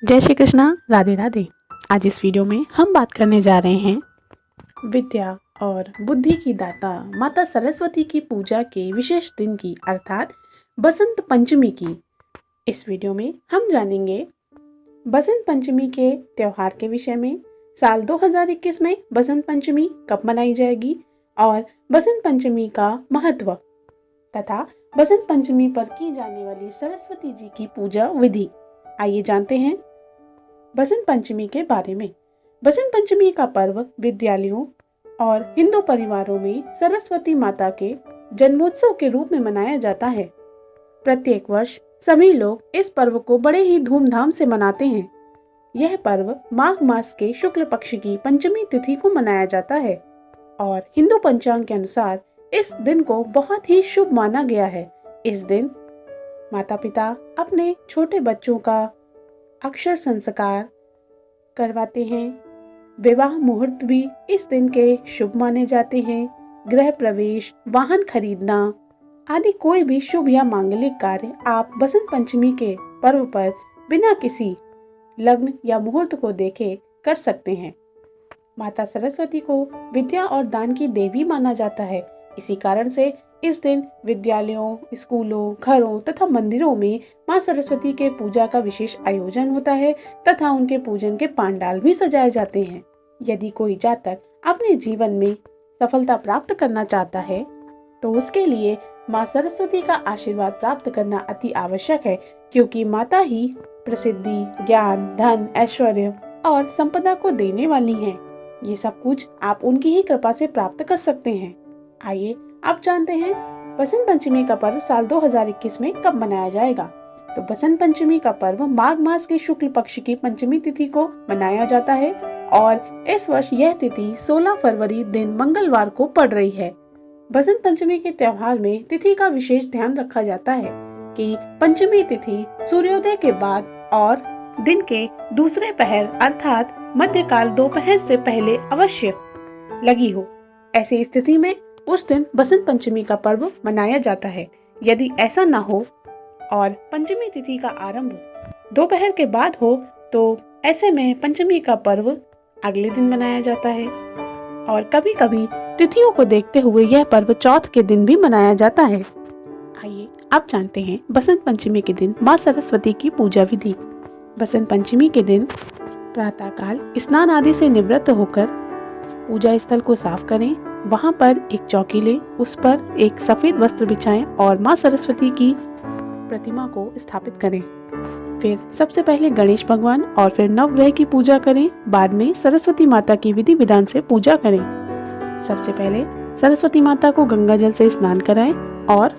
जय श्री कृष्णा, राधे राधे। आज इस वीडियो में हम बात करने जा रहे हैं विद्या और बुद्धि की दाता माता सरस्वती की पूजा के विशेष दिन की अर्थात बसंत पंचमी की। इस वीडियो में हम जानेंगे बसंत पंचमी के त्योहार के विषय में, साल 2021 में बसंत पंचमी कब मनाई जाएगी और बसंत पंचमी का महत्व तथा बसंत पंचमी पर की जाने वाली सरस्वती जी की पूजा विधि। आइए जानते हैं बसंत पंचमी के बारे में। बसंत पंचमी का पर्व विद्यालयों और हिंदू परिवारों में सरस्वती माता के जन्मोत्सव के रूप में मनाया जाता है। प्रत्येक वर्ष सभी लोग इस पर्व को बड़े ही धूमधाम से मनाते हैं। यह पर्व माघ मास के शुक्ल पक्ष की पंचमी तिथि को मनाया जाता है और हिंदू पंचांग के अनुसार इस दिन को बहुत ही शुभ माना गया है। इस दिन माता पिता अपने छोटे बच्चों का अक्षर संस्कार करवाते हैं। विवाह मुहूर्त भी इस दिन के शुभ माने जाते हैं। गृह प्रवेश, वाहन खरीदना आदि कोई भी शुभ या मांगलिक कार्य आप बसंत पंचमी के पर्व पर बिना किसी लग्न या मुहूर्त को देखे कर सकते हैं। माता सरस्वती को विद्या और दान की देवी माना जाता है। इसी कारण से इस दिन विद्यालयों, स्कूलों, घरों तथा मंदिरों में मां सरस्वती के पूजा का विशेष आयोजन होता है तथा उनके पूजन के पांडाल भी सजाए जाते हैं। यदि कोई जातक अपने जीवन में सफलता प्राप्त करना चाहता है तो उसके लिए मां सरस्वती का आशीर्वाद प्राप्त करना अति आवश्यक है, क्योंकि माता ही प्रसिद्धि, ज्ञान, धन, ऐश्वर्य और संपदा को देने वाली हैं। ये सब कुछ आप उनकी ही कृपा से प्राप्त कर सकते हैं। आइए अब जानते हैं बसंत पंचमी का पर्व साल 2021 में कब मनाया जाएगा। तो बसंत पंचमी का पर्व माघ मास के शुक्ल पक्ष की पंचमी तिथि को मनाया जाता है और इस वर्ष यह तिथि 16 फरवरी दिन मंगलवार को पड़ रही है। बसंत पंचमी के त्योहार में तिथि का विशेष ध्यान रखा जाता है कि पंचमी तिथि सूर्योदय के बाद और दिन के दूसरे पहर अर्थात मध्यकाल दोपहर से पहले अवश्य लगी हो। ऐसी स्थिति में उस दिन बसंत पंचमी का पर्व मनाया जाता है। यदि ऐसा न हो और पंचमी तिथि का आरंभ दोपहर के बाद हो तो ऐसे में पंचमी का पर्व अगले दिन मनाया जाता है और कभी कभी तिथियों को देखते हुए यह पर्व चौथ के दिन भी मनाया जाता है। आइए अब जानते हैं बसंत पंचमी के दिन मां सरस्वती की पूजा विधि। बसंत पंचमी के दिन प्रातःकाल स्नान आदि से निवृत्त होकर पूजा स्थल को साफ करें। वहां पर एक चौकी लें, उस पर एक सफेद वस्त्र बिछाएं और मां सरस्वती की प्रतिमा को स्थापित करें। फिर सबसे पहले गणेश भगवान और फिर नवग्रह की पूजा करें। बाद में सरस्वती माता की विधि विधान से पूजा करें। सबसे पहले सरस्वती माता को गंगा जल से स्नान कराएं और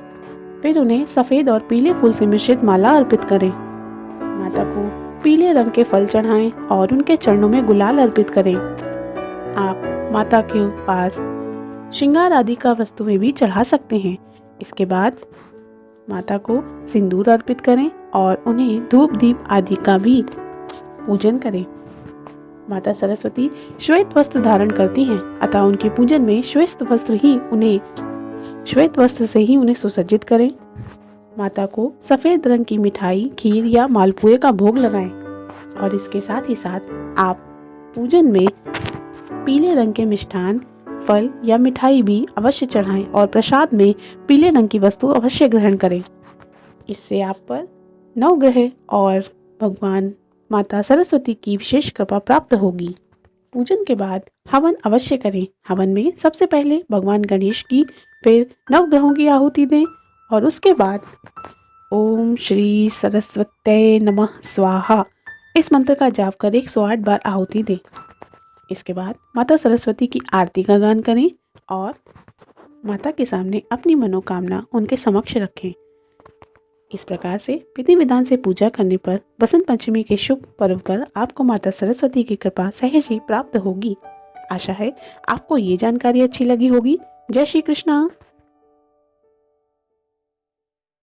फिर उन्हें सफेद और पीले फूल से मिश्रित माला अर्पित करें। माता को पीले रंग के फल चढ़ाएं और उनके चरणों में गुलाल अर्पित करें। आप माता के पास श्रृंगार आदि का वस्तुएं भी चढ़ा सकते हैं। इसके बाद माता को सिंदूर अर्पित करें और उन्हें धूप दीप आदि का भी पूजन करें। माता सरस्वती श्वेत वस्त्र धारण करती हैं, अतः उनके पूजन में श्वेत वस्त्र से ही उन्हें सुसज्जित करें। माता को सफेद रंग की मिठाई, खीर या मालपुए का भोग लगाएं और इसके साथ ही साथ आप पूजन में पीले रंग के मिष्ठान, फल या मिठाई भी अवश्य चढ़ाएं और प्रसाद में पीले रंग की वस्तु अवश्य ग्रहण करें। इससे आप पर नवग्रह और भगवान माता सरस्वती की विशेष कृपा प्राप्त होगी। पूजन के बाद हवन अवश्य करें। हवन में सबसे पहले भगवान गणेश की, फिर नवग्रहों की आहुति दें और उसके बाद ओम श्री सरस्वत्यै नमः स्वाहा इस मंत्र का जाप कर 108 बार आहुति दें। इसके बाद माता सरस्वती की आरती का गान करें और माता के सामने अपनी मनोकामना उनके समक्ष रखें। इस प्रकार से विधि विधान से पूजा करने पर बसंत पंचमी के शुभ पर्व पर आपको माता सरस्वती की कृपा सहज ही प्राप्त होगी। आशा है आपको ये जानकारी अच्छी लगी होगी। जय श्री कृष्णा।